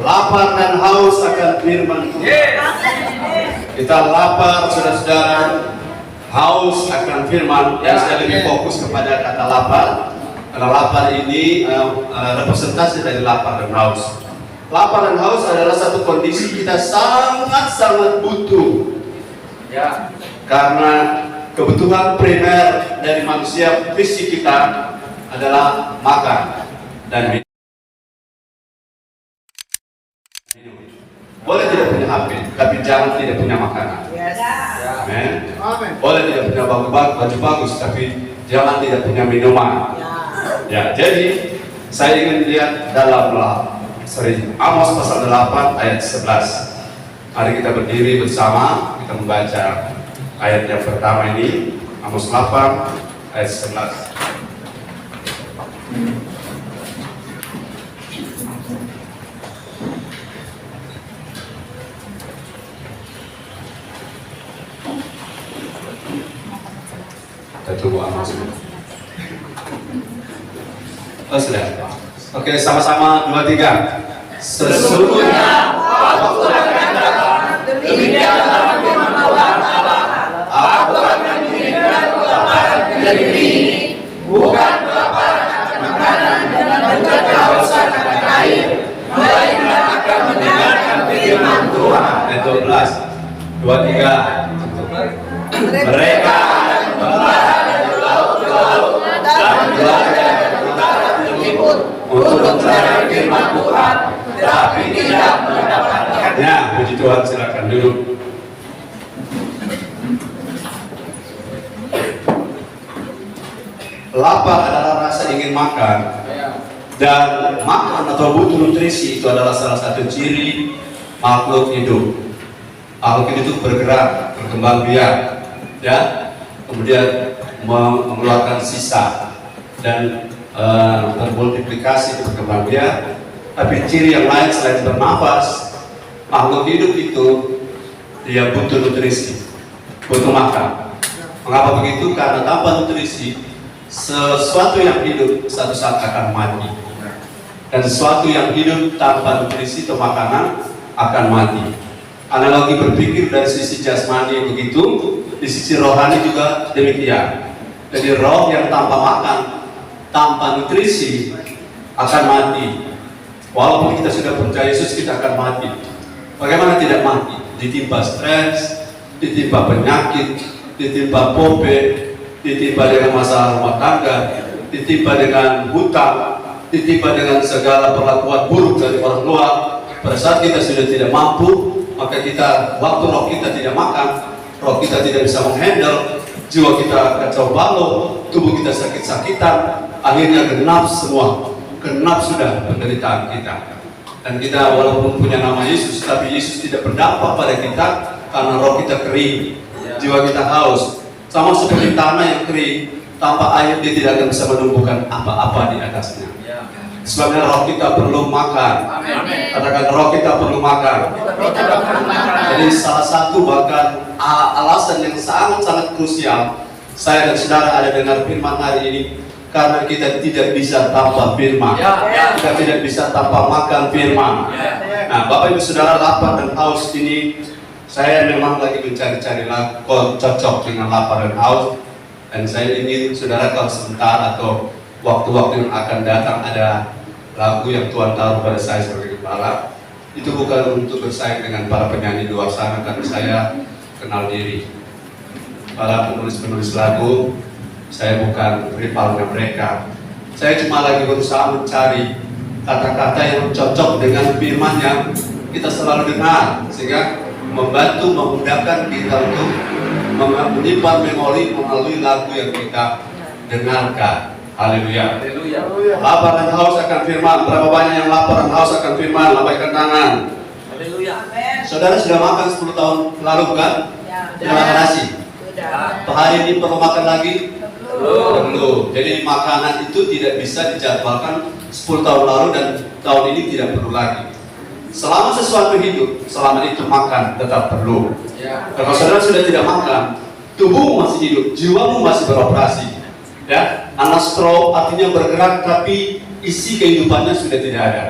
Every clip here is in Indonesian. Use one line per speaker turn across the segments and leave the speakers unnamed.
lapar dan haus akan firman Tuhan. Kita lapar, saudara-saudara, haus akan firman. Yang saya lebih fokus kepada kata lapar, karena lapar ini representasi dari lapar dan haus. Lapar dan haus adalah satu kondisi kita sangat-sangat butuh, ya, karena kebutuhan primer dari manusia fisik kita adalah makan dan minum. Boleh tidak punya HP, tapi jangan tidak punya makanan. Amen. Boleh tidak punya baju bagus, tapi jangan tidak punya minuman. Ya, jadi saya ingin lihat dalam Amos pasal 8 ayat 11. Mari kita berdiri bersama, kita membaca ayat yang pertama ini, Amos 8 ayat 11. Kita tunggu Amos. Oh, sudah. Oke, sama-sama 2, 3. Sesungguhnya waktu akan datang, demikianlah firman Tuhan Allah. Aku akan mengirimkan kelaparan ke negeri ini, bukan kelaparan akan makanan dan bukan kehausan akan air, melainkan akan mendengarkan firman Tuhan. Ayat 12, 2, 3. Mereka akan membara dari laut ke laut dan belajar dari utara ke timur untuk mencari firman Tuhan, tapi tidak mendapatkannya. Puji Tuhan, silakan duduk. Lapar adalah rasa ingin makan, dan makan atau butuh nutrisi itu adalah salah satu ciri makhluk hidup. Makhluk hidup itu bergerak, berkembang biak, ya, kemudian mengeluarkan sisa dan bermultiplikasi, berkembang biak. Tapi ciri yang lain selain bernafas, makhluk hidup itu dia butuh nutrisi, butuh makan. Mengapa begitu? Karena tanpa nutrisi, sesuatu yang hidup satu saat akan mati, dan sesuatu yang hidup tanpa nutrisi atau makanan akan mati. Analogi berpikir dari sisi jasmani begitu, di sisi rohani juga demikian. Jadi roh yang tanpa makan, tanpa nutrisi akan mati. Walaupun kita sudah percaya Yesus, kita akan mati. Bagaimana tidak mati? Ditimpa stres, ditimpa penyakit, ditimpa pope, ditimpa dengan masalah rumah tangga, ditimpa dengan hutang, ditimpa dengan segala perlakuan buruk dari orang luar. Pada saat kita sudah tidak mampu, maka kita, waktu roh kita tidak makan, roh kita tidak bisa menghandle, jiwa kita kacau balau, tubuh kita sakit-sakitan, akhirnya genap semua, genap sudah penderitaan kita. Dan kita walaupun punya nama Yesus, tapi Yesus tidak berdampak pada kita karena roh kita kering, jiwa kita haus. Sama seperti tanah yang kering, tanpa air dia tidak akan bisa menumbuhkan apa-apa di atasnya. Sebabnya roh kita perlu makan. Katakan, roh kita perlu makan. Jadi salah satu bahkan alasan yang sangat-sangat krusial saya dan saudara ada dengar firman hari ini, karena kita tidak bisa tanpa firman. Kita tidak bisa tanpa makan firman. Nah, Bapak Ibu Saudara, lapar dan haus ini, saya memang lagi mencari-cari lagu cocok dengan lapar dan haus. Dan saya ingin saudara kalau sebentar atau waktu-waktu yang akan datang ada lagu yang Tuhan taruh pada saya sebagai kepala, itu bukan untuk bersaing dengan para penyanyi di luar sana, karena saya kenal diri. Para penulis-penulis lagu, saya bukan rivalnya mereka. Saya cuma lagi berusaha mencari kata-kata yang cocok dengan firman yang kita selalu dengar, sehingga membantu, memudahkan kita untuk menyimpan memori melalui lagu yang kita dengarkan. Haleluya. Lapar dan haus akan firman. Berapa banyak yang lapar dan haus akan firman? Lambaikan tangan. Haleluya. Saudara sudah makan 10 tahun lalu bukan? Sudah makan nasi? Sudah. Hari ini perlu makan lagi? Perlu. Jadi makanan itu tidak bisa dijadwalkan 10 tahun lalu dan tahun ini tidak perlu lagi. Selama sesuatu hidup, selama itu makan tetap perlu. Kalau saudara sudah tidak makan, tubuhmu masih hidup, jiwamu masih beroperasi. Ya, anastro artinya bergerak, tapi isi kehidupannya sudah tidak ada.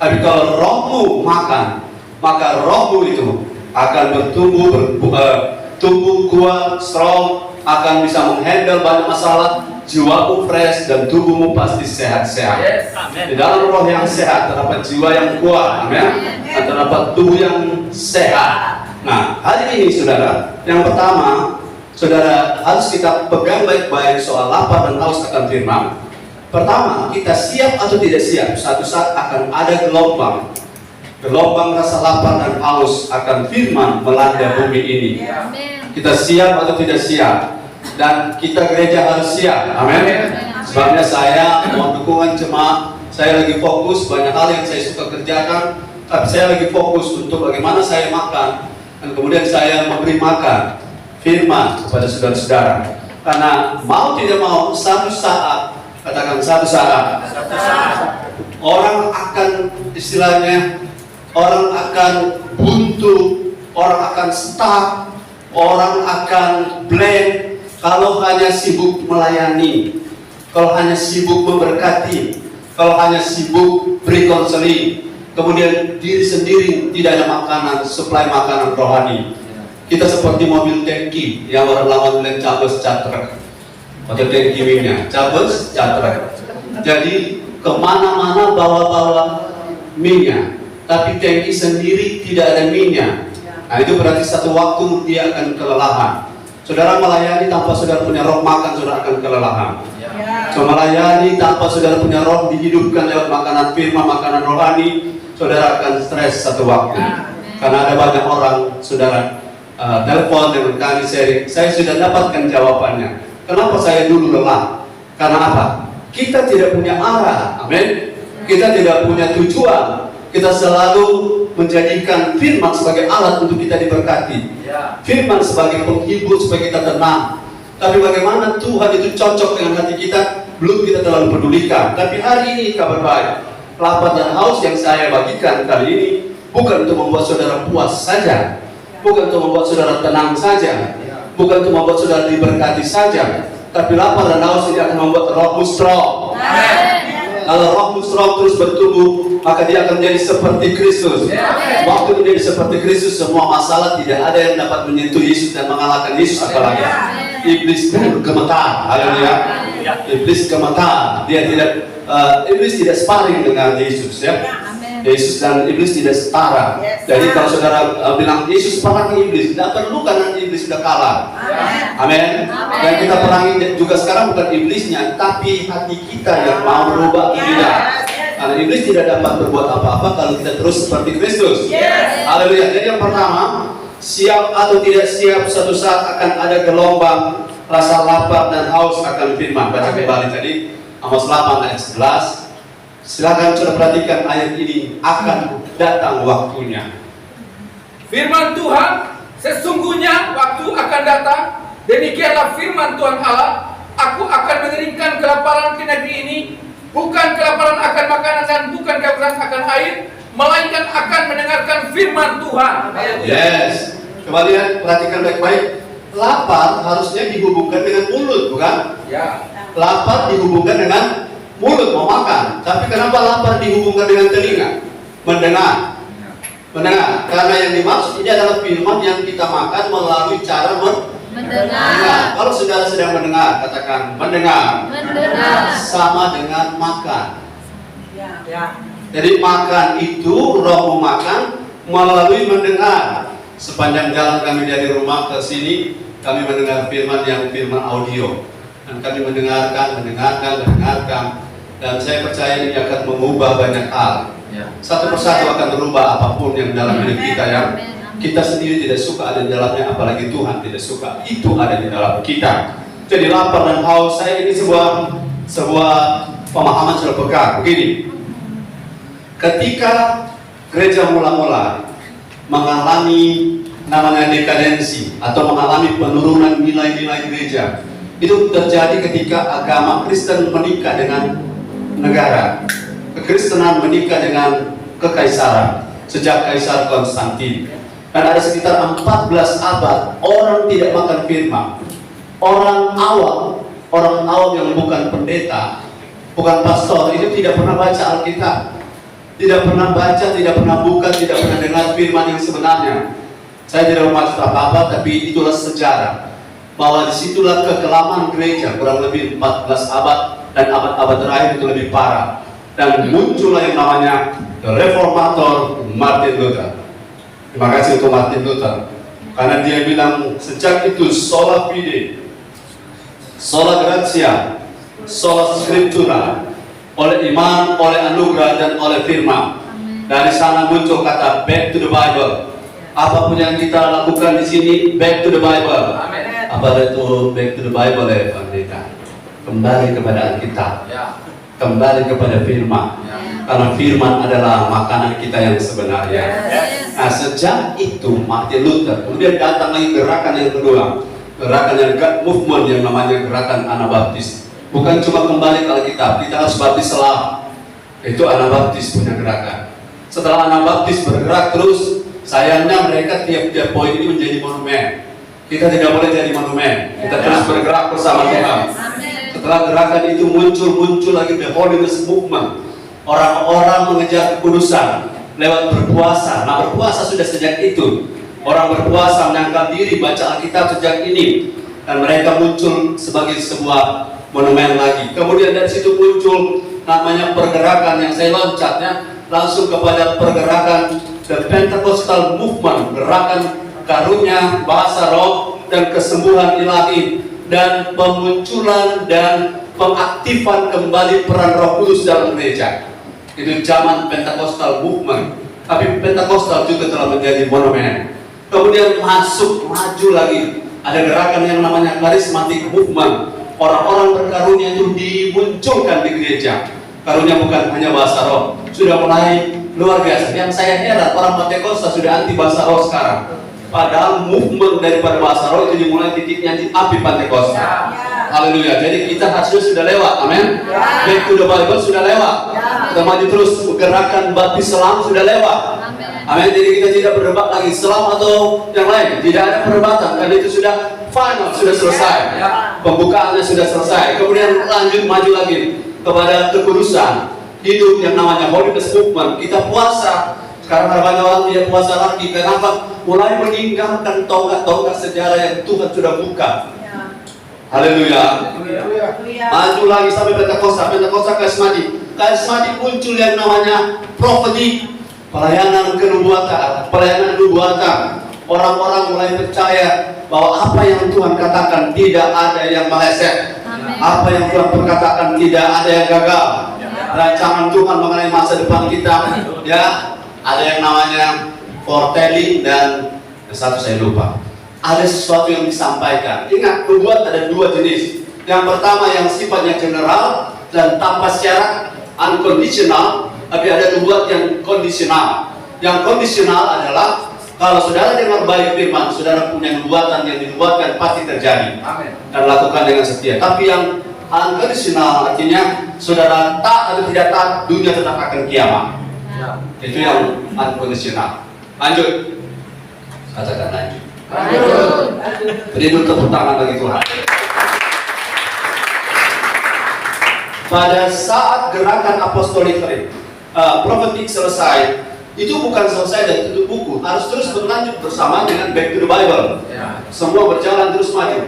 Tapi kalau rohmu makan, maka rohmu itu akan bertumbuh, tumbuh kuat, strong, akan bisa menghandle banyak masalah, jiwamu fresh dan tubuhmu pasti sehat-sehat. Di dalam roh yang sehat terdapat jiwa yang kuat, amin. Dan terdapat tubuh yang sehat. Nah, hari ini saudara, yang pertama, saudara harus kita pegang baik-baik soal lapar dan haus akan firman. Pertama, kita siap atau tidak siap. Suatu saat akan ada gelombang rasa lapar dan haus akan firman melanda bumi ini. Kita siap atau tidak siap, dan kita gereja harus siap, amin. Sebabnya saya mohon dukungan jemaat. Saya lagi fokus banyak hal yang saya suka kerjakan, tapi saya lagi fokus untuk bagaimana saya makan, dan kemudian saya memberi makan firman kepada saudara-saudara. Karena mau tidak mau, satu saat, katakan satu saat, orang akan istilahnya, orang akan buntu, orang akan stuck, orang akan blank kalau hanya sibuk melayani, kalau hanya sibuk memberkati, kalau hanya sibuk beri konseling, kemudian diri sendiri tidak ada makanan, suplai makanan rohani. Kita seperti mobil tangki yang orang lama bilang cabus catrek, atau tangki minyak, cabus catrek. Jadi kemana-mana bawa-bawa minyak, tapi tangki sendiri tidak ada minyak. Nah, itu berarti satu waktu dia akan kelelahan. Saudara melayani tanpa saudara punya roh makan, saudara akan kelelahan. Cuma melayani tanpa saudara punya roh dihidupkan lewat makanan firman, makanan rohani, saudara akan stres satu waktu. Karena ada banyak orang, saudara telepon dengan kami sharing, saya sudah dapatkan jawabannya. Kenapa saya dulu lelah? Karena apa? Kita tidak punya arah, amin. Kita tidak punya tujuan. Kita selalu menjadikan firman sebagai alat untuk kita diberkati, firman sebagai penghibur supaya kita tenang. Tapi bagaimana Tuhan itu cocok dengan hati kita, belum kita terlalu pedulikan. Tapi hari ini kabar baik, lapar dan haus yang saya bagikan kali ini bukan untuk membuat saudara puas saja, bukan untuk membuat saudara tenang saja, bukan untuk membuat saudara diberkati saja, tapi lapar dan haus ini akan membuat rohmu strong. Kalau rohmu strong terus bertumbuh, maka dia akan menjadi seperti Kristus. Waktu menjadi seperti Kristus, semua masalah tidak ada yang dapat menyentuh Yesus dan mengalahkan Yesus. Apalagi iblis gemetar, haleluya. Iblis gemetar, dia tidak, iblis tidak sparring dengan Yesus, ya. Yesus dan iblis tidak setara. Jadi kalau saudara bilang Yesus perangi iblis, tidak perlu karena iblis sudah kalah. Amin. Dan kita perangi juga sekarang bukan iblisnya, tapi hati kita yang mau berubah atau tidak. Karena iblis tidak dapat berbuat apa-apa kalau kita terus seperti Kristus. Haleluya. Jadi yang pertama, siap atau tidak siap, suatu saat akan ada gelombang rasa lapar dan haus akan firman. Baca kembali tadi Amos 8 ayat 11. Silakan saudara perhatikan ayat ini, akan datang waktunya.
Firman Tuhan, sesungguhnya waktu akan datang, demikianlah firman Tuhan Allah, aku akan mengeringkan kelaparan di negeri ini, bukan kelaparan akan makanan dan bukan kelaparan akan air, melainkan akan mendengarkan firman Tuhan.
Yes, coba lihat, perhatikan baik-baik. Lapar harusnya dihubungkan dengan mulut, bukan?
Ya.
Lapar dihubungkan dengan mulut, mau makan. Tapi kenapa lapar dihubungkan dengan telinga? Mendengar. Mendengar. Karena yang dimaksud ini adalah firman yang kita makan melalui cara mendengar. Kalau saudara sedang mendengar, katakan mendengar. Mendengar. Sama dengan makan. Ya. Jadi makan itu, roh makan melalui mendengar. Sepanjang jalan kami dari rumah ke sini, kami mendengar firman yang firman audio. Dan kami mendengarkan. Dan saya percaya ini akan mengubah banyak hal. Satu persatu akan berubah apapun yang dalam hidup kita yang kita sendiri tidak suka ada di dalamnya, apalagi Tuhan tidak suka itu ada di dalam kita. Jadi lapar dan haus, saya ini sebuah pemahaman sudah pegang. Begini, ketika gereja mula-mula mengalami namanya dekadensi atau mengalami penurunan nilai-nilai gereja, itu terjadi ketika agama Kristen menikah dengan negara, kekristenan menikah dengan kekaisaran sejak Kaisar Konstantin. Dan ada sekitar 14 abad orang tidak makan firman. Orang awam yang bukan pendeta, bukan pastor, itu tidak pernah baca Alkitab. tidak pernah baca, tidak pernah buka, tidak pernah dengar firman yang sebenarnya. Saya tidak bermaksud apa-apa, tapi itulah sejarah. Bahwa disitulah kekelaman gereja, kurang lebih 14 abad, dan abad-abad terakhir itu lebih parah. Dan muncullah yang namanya Reformator Martin Luther. Terima kasih untuk Martin Luther, karena dia bilang sejak itu sola fide, sola gratia, sola scriptura, oleh iman, oleh anugerah, dan oleh firman. Dari sana muncul kata back to the Bible. Apapun yang kita lakukan di sini, back to the Bible. Apa itu back to the Bible ya pendeta? Kembali kepada Alkitab, kembali kepada firman. Karena firman adalah makanan kita yang sebenarnya. Nah, sejak itu Martin Luther, kemudian datang lagi gerakan yang kedua, gerakan yang movement yang namanya gerakan Anabaptis. Bukan cuma kembali ke Alkitab, kita harus baptis selam. Itu Anabaptis punya gerakan. Setelah Anabaptis bergerak terus, sayangnya mereka tiap-tiap poin ini menjadi monumen. Kita tidak boleh jadi monumen. Kita terus bergerak bersama Tuhan. Setelah gerakan itu muncul lagi the Holiness Movement. Orang-orang mengejar kekudusan lewat berpuasa. Nah, berpuasa sudah sejak itu. Orang berpuasa menangkap diri, baca Alkitab sejak ini, dan mereka muncul sebagai sebuah monumen lagi. Kemudian dari situ muncul namanya pergerakan yang saya loncatnya langsung kepada pergerakan the Pentecostal Movement, gerakan karunia, bahasa roh, dan kesembuhan ilahi, dan pemunculan dan pengaktifan kembali peran Roh Kudus dalam gereja. Itu zaman Pentecostal Movement. Tapi Pentecostal juga telah menjadi monumen. Kemudian maju lagi, ada gerakan yang namanya Charismatic Movement. Orang-orang berkarunia itu dimunculkan di gereja. Karunia bukan hanya bahasa roh, sudah mulai luar biasa. Yang saya heran, orang Pentecostal sudah anti bahasa roh sekarang. Padahal movement daripada bahasa roh itu dimulai titiknya di api Pentecostal. Haleluya. Jadi kita hasilnya sudah lewat, amin. Back to the Bible sudah lewat. Kita maju terus, gerakan baptis selam sudah lewat. Amin. Jadi kita tidak berdebat lagi selam atau yang lain. Tidak ada perdebatan, karena itu sudah final, sudah selesai. Pembukaannya sudah selesai. Kemudian lanjut maju lagi kepada kekudusan. Hidup yang namanya Holiness Movement. Kita puasa. Sekarang banyak orang tidak puasa lagi. Kenapa? Mulai meninggalkan tonggak-tonggak sejarah yang Tuhan sudah buka. Haleluya. Maju lagi sampai Pentakosta, Karismatik muncul yang namanya prophetic, pelayanan kenubuatan, pelayanan nubuatan. Orang-orang mulai percaya bahwa apa yang Tuhan katakan tidak ada yang meleset. Apa yang Tuhan perkatakan tidak ada yang gagal. Rancangan Tuhan mengenai masa depan kita, ya, ada yang namanya foretelling dan satu saya lupa. Ada sesuatu yang disampaikan. Ingat, nubuat ada dua jenis. Yang pertama yang sifatnya general dan tanpa syarat, unconditional. Tapi ada nubuat yang kondisional. Yang kondisional adalah kalau saudara dengar baik firman, saudara punya nubuatan yang dinubuatkan pasti terjadi. Amin. Dan lakukan dengan setia. Tapi yang unconditional artinya saudara taat atau tidak taat, dunia tetap akan kiamat. Itu yang unconditional. Lanjut. Katakan lanjut. Beri dulu tepuk tangan bagi Tuhan. Pada saat gerakan apostolik prophetic selesai, itu bukan selesai dan tutup buku, harus terus berlanjut bersama dengan back to the Bible. Semua berjalan terus maju.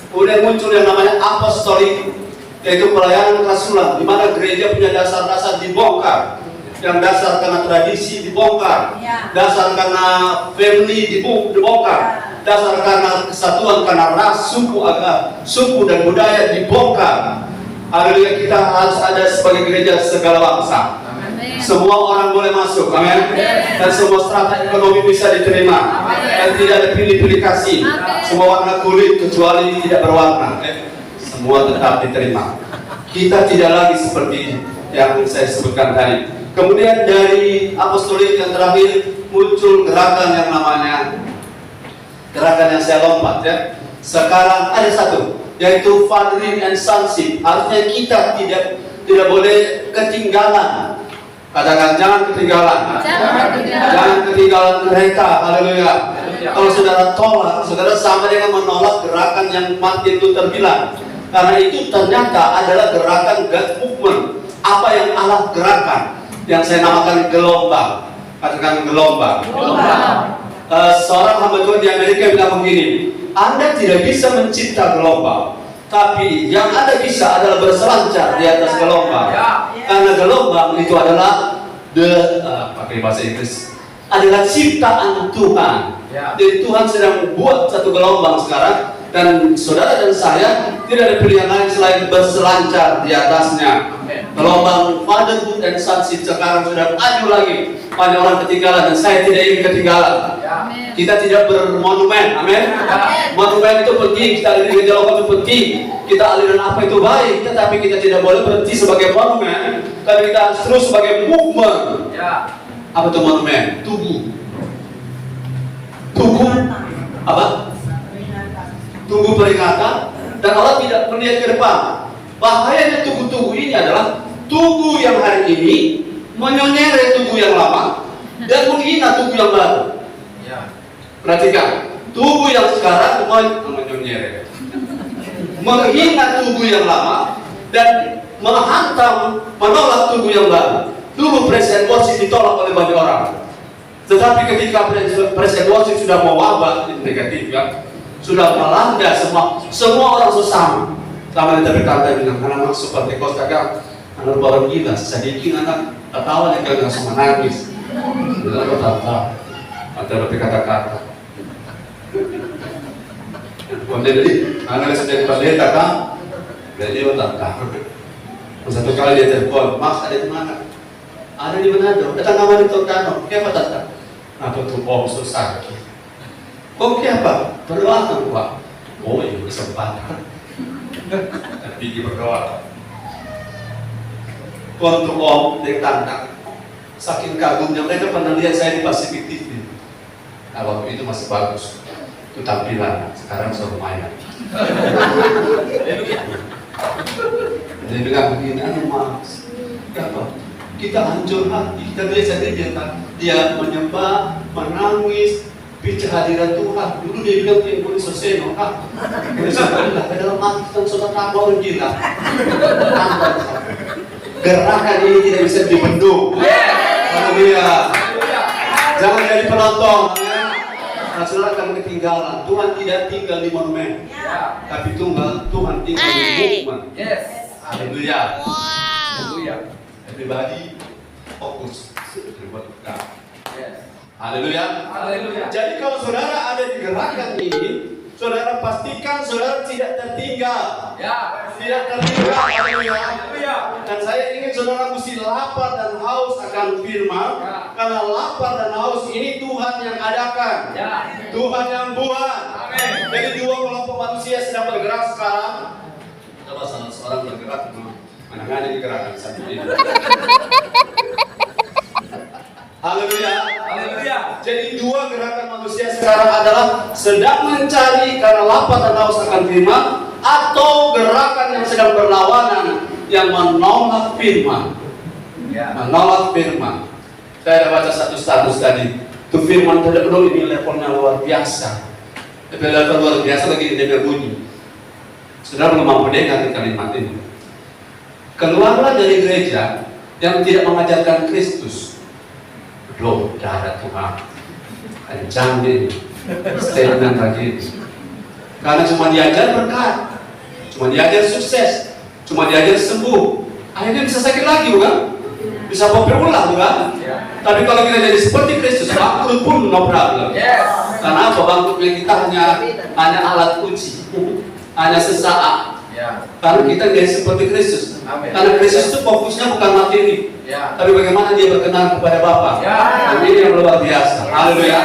Kemudian muncul yang namanya apostolik, yaitu pelayanan kerasulan, di mana gereja punya dasar-dasar dibongkar. Yang dasar karena tradisi dibongkar, dasar karena family dibongkar, dasar karena kesatuan karena ras, suku, agama, suku dan budaya dibongkar. Haleluya, kita harus ada sebagai gereja segala bangsa. Amen. Semua orang boleh masuk, amin. Dan semua strata ekonomi bisa diterima. Dan tidak ada pilih-pilih kasih. Semua warna kulit kecuali tidak berwarna, semua tetap diterima. Kita tidak lagi seperti yang saya sebutkan tadi. Kemudian dari apostolik yang terakhir muncul gerakan yang namanya gerakan yang saya lompat, ya. Sekarang ada satu, yaitu fathering and sonship. Artinya kita tidak boleh ketinggalan. Katakan jangan ketinggalan. Jangan ketinggalan mereka. Haleluya. Kalau saudara tolak, saudara sama dengan menolak gerakan yang Martin Luther bilang. Karena itu ternyata adalah gerakan God movement. Apa yang Allah gerakan? yang saya namakan gelombang. Katakan gelombang. Seorang hamba Tuhan di Amerika bilang begini, Anda tidak bisa mencipta gelombang, tapi yang Anda bisa adalah berselancar di atas gelombang. Karena gelombang itu adalah pakai bahasa Inggris, adalah ciptaan Tuhan. Jadi Tuhan sedang membuat satu gelombang sekarang, dan saudara dan saya tidak ada pilihan lain selain berselancar di atasnya. Gelombang fatherhood and sonship sekarang sudah maju lagi. Banyak orang ketinggalan dan saya tidak ingin ketinggalan. Kita tidak bermonumen, amin. Monumen itu penting, kita aliran gelombang itu penting, kita aliran apa itu baik, tetapi kita tidak boleh berhenti sebagai monumen, tapi kita harus terus sebagai movement. Apa itu monumen? Tugu apa? Tugu peringatan, dan Allah tidak melihat ke depan. Bahayanya tugu-tugu ini adalah tugu yang hari ini menyonyere tugu yang lama dan menghina tugu yang baru. Perhatikan, tugu yang sekarang menyonyere, menghina tugu yang lama dan menghantam, menolak tugu yang baru. Dulu presiden worship ditolak oleh banyak orang, tetapi ketika presiden worship sudah mewabah, itu negatif ya, sudah melanda semua orang sesama. Sama yang berkata bilang, anak-anak seperti Costa Gam, anak baru gila, sedikit anak ketawa yang kalian sama nangis. Bilang kau tahu, antara berkata-kata. Kemudian jadi, anak sedang pendeta kan, jadi dia tahu. Satu kali dia telepon, Mas ada di mana? Ada di Manado, datang nama di Tokano, kenapa datang? Apa tuh om susah? Kok kenapa? Berdoakan Pak. Oh iya, kesempatan. Pergi berdoa. Untuk om dia tantang. Saking kagumnya mereka pernah lihat saya di Pacific TV. Nah waktu itu masih bagus. Itu tampilan. Sekarang sudah lumayan. Dia bilang begini, Mas, apa? Kita hancur hati. Kita biasa dia menyembah, menangis, bicara hadirat Tuhan. Dulu dia bilang yang boleh soseno, boleh soseno. Dalam hati kita sudah tambah orang gila. Gerakan ini tidak bisa dibendung. Haleluya. Jangan jadi penonton. Nah, saudara akan ketinggalan. Tuhan tidak tinggal di monumen, tapi Tuhan tinggal di movement. Haleluya. Haleluya. Everybody fokus. Haleluya. Jadi kalau saudara ada di gerakan ini, saudara pastikan saudara tidak tertinggal. Tidak tertinggal. Haleluya. Dan saya ingin saudara mesti lapar dan haus akan firman, karena lapar dan haus ini Tuhan yang adakan. Tuhan yang buat. Jadi dua kelompok manusia sedang bergerak sekarang. Coba salah seorang bergerak, mana-mana di gerakan satu ini. Haleluya. Jadi dua gerakan manusia sekarang adalah sedang mencari karena lapar dan haus akan firman, atau gerakan yang sedang berlawanan yang menolak firman. Menolak firman. Saya ada baca satu status tadi. Itu firman tidak perlu, ini levelnya luar biasa. Level luar biasa lagi dia berbunyi. Saudara belum mampu dengar kalimat ini. Keluarlah dari gereja yang tidak mengajarkan Kristus. Loh, darah Tuhan. Kencang ini. Statement lagi. Karena cuma diajar berkat, cuma diajar sukses, cuma diajar sembuh. Akhirnya bisa sakit lagi, bukan? Bisa berulang, bukan? Tapi kalau kita jadi seperti Kristus, bangkrut pun no problem. Karena apa? Bangkrutnya kita hanya alat uji, hanya sesaat. Karena kita jadi seperti Kristus. Karena Kristus itu fokusnya bukan materi, tapi bagaimana dia berkenan kepada Bapa. Dan ini yang luar biasa. Haleluya.